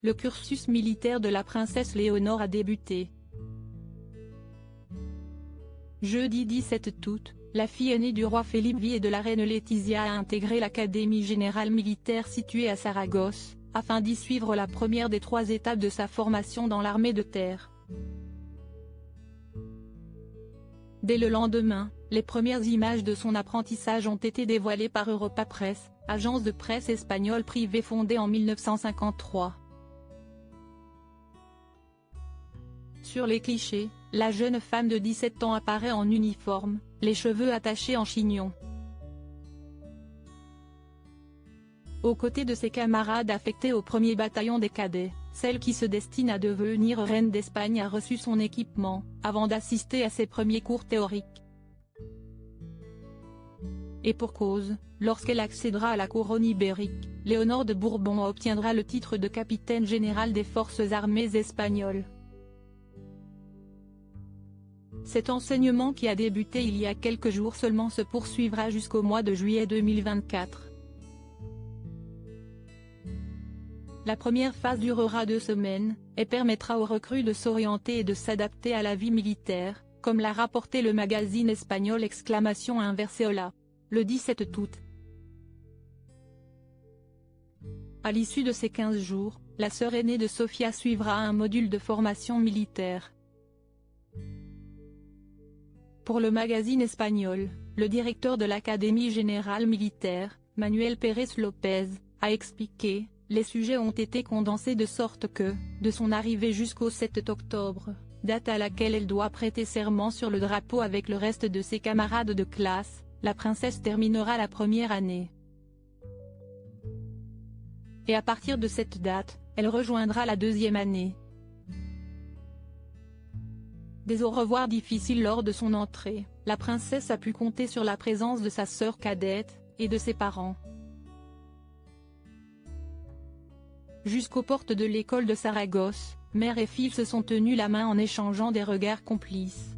le cursus militaire de la princesse Léonore a débuté. Jeudi 17 août, la fille aînée du roi Philippe V et de la reine Laetitia a intégré l'Académie générale militaire située à Saragosse, afin d'y suivre la première des 3 étapes de sa formation dans l'armée de terre. Dès le lendemain, les premières images de son apprentissage ont été dévoilées par Europa Press, agence de presse espagnole privée fondée en 1953. Sur les clichés, la jeune femme de 17 ans apparaît en uniforme, les cheveux attachés en chignon. Aux côtés de ses camarades affectés au 1er bataillon des cadets, celle qui se destine à devenir reine d'Espagne a reçu son équipement, avant d'assister à ses premiers cours théoriques. Et pour cause, lorsqu'elle accédera à la couronne ibérique, Léonore de Bourbon obtiendra le titre de capitaine général des forces armées espagnoles. Cet enseignement qui a débuté il y a quelques jours seulement se poursuivra jusqu'au mois de juillet 2024. La première phase durera 2 semaines, et permettra aux recrues de s'orienter et de s'adapter à la vie militaire, comme l'a rapporté le magazine espagnol !Inverseola, le 17 août. À l'issue de ces 15 jours, la sœur aînée de Sofia suivra un module de formation militaire. Pour le magazine espagnol, le directeur de l'Académie générale militaire, Manuel Pérez López, a expliqué: les sujets ont été condensés de sorte que, de son arrivée jusqu'au 7 octobre, date à laquelle elle doit prêter serment sur le drapeau avec le reste de ses camarades de classe, la princesse terminera la première année. Et à partir de cette date, elle rejoindra la 2e année. Des au revoir difficiles lors de son entrée, la princesse a pu compter sur la présence de sa sœur cadette, et de ses parents. Jusqu'aux portes de l'école de Saragosse, mère et fille se sont tenus la main en échangeant des regards complices.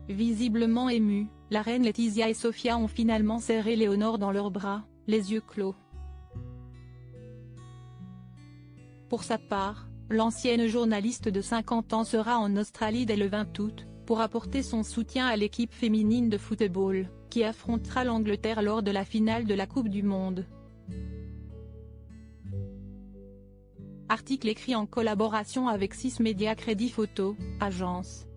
Visiblement émues, la reine Laetitia et Sofia ont finalement serré Léonore dans leurs bras, les yeux clos. Pour sa part, l'ancienne journaliste de 50 ans sera en Australie dès le 20 août, pour apporter son soutien à l'équipe féminine de football, qui affrontera l'Angleterre lors de la finale de la Coupe du Monde. Article écrit en collaboration avec 6 Médias Crédit Photo, agence.